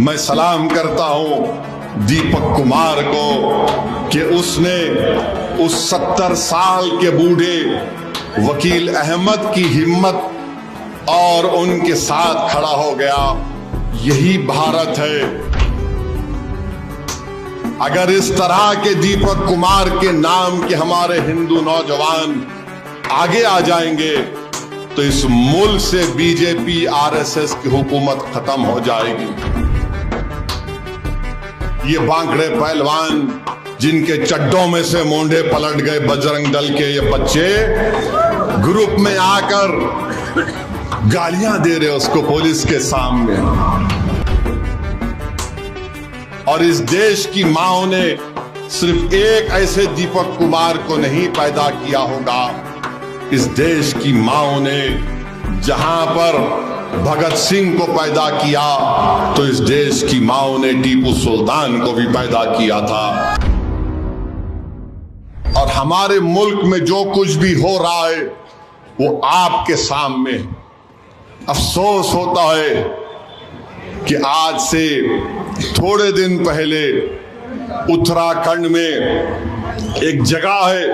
मैं सलाम करता हूं दीपक कुमार को कि उसने उस 70 साल के बूढ़े वकील अहमद की हिम्मत और उनके साथ खड़ा हो गया। यही भारत है। अगर इस तरह के दीपक कुमार के नाम के हमारे हिंदू नौजवान आगे आ जाएंगे तो इस मुल्क से बीजेपी आरएसएस की हुकूमत खत्म हो जाएगी। ये बांकड़े पहलवान जिनके चड्डों में से मोंढे पलट गए बजरंग दल के ये बच्चे ग्रुप में आकर गालियां दे रहे उसको पुलिस के सामने। और इस देश की माओ ने सिर्फ एक ऐसे दीपक कुमार को नहीं पैदा किया होगा, इस देश की माओ ने जहां पर भगत सिंह को पैदा किया तो इस देश की माओ ने टीपू सुल्तान को भी पैदा किया था। और हमारे मुल्क में जो कुछ भी हो रहा है वो आपके सामने। अफसोस होता है कि आज से थोड़े दिन पहले उत्तराखंड में एक जगह है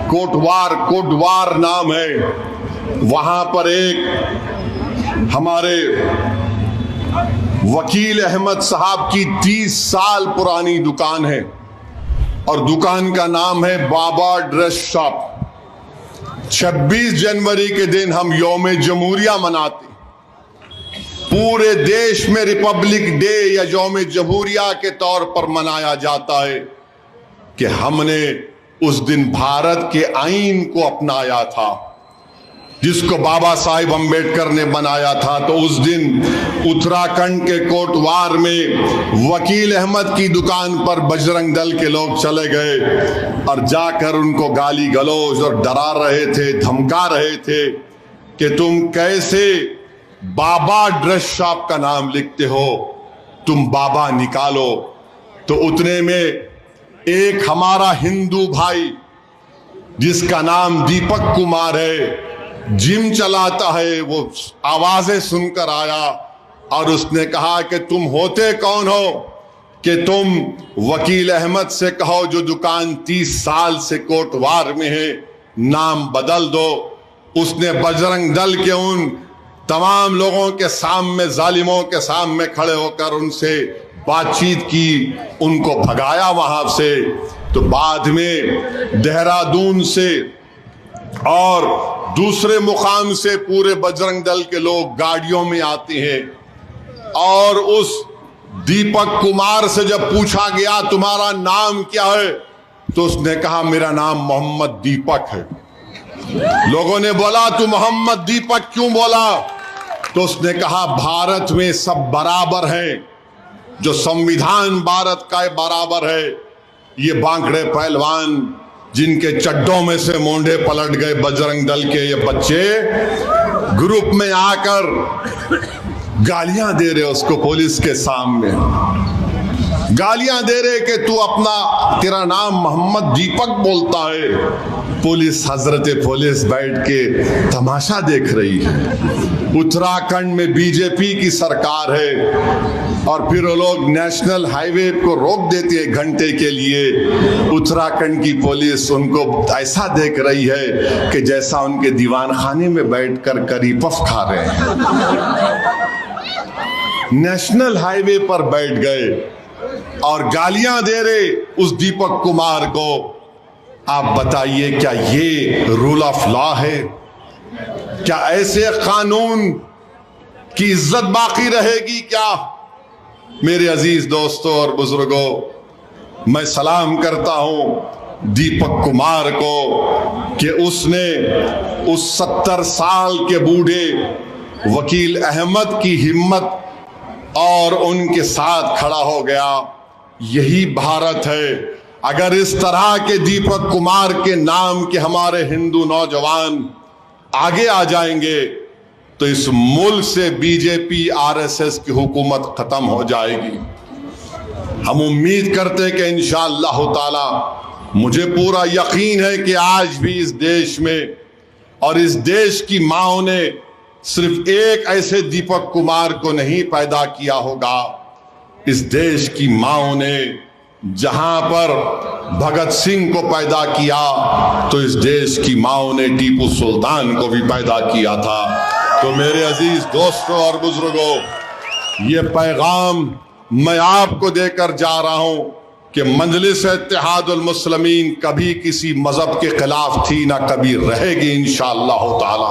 कोटवार नाम है, वहां पर एक हमारे वकील अहमद साहब की 30 साल पुरानी दुकान है और दुकान का नाम है बाबा ड्रेस शॉप। 26 जनवरी के दिन हम यौम जमहूरिया मनाते। पूरे देश में रिपब्लिक डे या यौम जमहूरिया के तौर पर मनाया जाता है कि हमने उस दिन भारत के आईन को अपनाया था जिसको बाबा साहिब अम्बेडकर ने बनाया था। तो उस दिन उत्तराखंड के कोटवार में वकील अहमद की दुकान पर बजरंग दल के लोग चले गए और जाकर उनको गाली गलौज और डरा रहे थे, धमका रहे थे कि तुम कैसे बाबा ड्रेस शॉप का नाम लिखते हो, तुम बाबा निकालो। तो उतने में एक हमारा हिंदू भाई जिसका नाम दीपक कुमार है, जिम चलाता है, वो आवाजें सुनकर आया और उसने कहा कि तुम होते कौन हो कि तुम वकील अहमद से कहो जो दुकान 30 साल से कोटवार में है, नाम बदल दो। उसने बजरंग दल के उन तमाम लोगों के सामने, जालिमों के सामने खड़े होकर उनसे बातचीत की, उनको भगाया वहां से। तो बाद में देहरादून से और दूसरे मुकाम से पूरे बजरंग दल के लोग गाड़ियों में आते हैं और उस दीपक कुमार से जब पूछा गया तुम्हारा नाम क्या है तो उसने कहा मेरा नाम मोहम्मद दीपक है। लोगों ने बोला तू मोहम्मद दीपक क्यों बोला? तो उसने कहा भारत में सब बराबर हैं, जो संविधान भारत का बराबर है। ये बांकड़े पहलवान जिनके चड्डों में से मोंढे पलट गए बजरंग दल के ये बच्चे ग्रुप में आकर गालियां दे रहे उसको पुलिस के सामने, गालियां दे रहे कि तू तेरा नाम मोहम्मद दीपक बोलता है। पुलिस, हजरत पुलिस बैठ के तमाशा देख रही है। उत्तराखंड में बीजेपी की सरकार है और फिर वो लोग नेशनल हाईवे को रोक देती है घंटे के लिए। उत्तराखंड की पुलिस उनको ऐसा देख रही है कि जैसा उनके दीवान खाने में बैठकर करी पफ खा रहे हैं। नेशनल हाईवे पर बैठ गए और गालियां दे रहे उस दीपक कुमार को। आप बताइए क्या ये रूल ऑफ लॉ है? क्या ऐसे कानून की इज्जत बाकी रहेगी क्या? मेरे अजीज दोस्तों और बुजुर्गों, मैं सलाम करता हूं दीपक कुमार को कि उसने उस 70 साल के बूढ़े वकील अहमद की हिम्मत और उनके साथ खड़ा हो गया। यही भारत है। अगर इस तरह के दीपक कुमार के नाम के हमारे हिंदू नौजवान आगे आ जाएंगे तो इस मुल्क से बीजेपी आरएसएस की हुकूमत खत्म हो जाएगी। हम उम्मीद करते हैं कि इंशाअल्लाह ताला, मुझे पूरा यकीन है कि आज भी इस देश में और इस देश की माओ ने सिर्फ एक ऐसे दीपक कुमार को नहीं पैदा किया होगा, इस देश की माओं ने जहां पर भगत सिंह को पैदा किया तो इस देश की माओं ने टीपू सुल्तान को भी पैदा किया था। तो मेरे अजीज दोस्तों और बुजुर्गों, ये पैगाम मैं आपको देकर जा रहा हूं कि मजलिस इत्तेहादुल मुस्लिमीन कभी किसी मजहब के खिलाफ थी, ना कभी रहेगी इंशाअल्लाह ताला।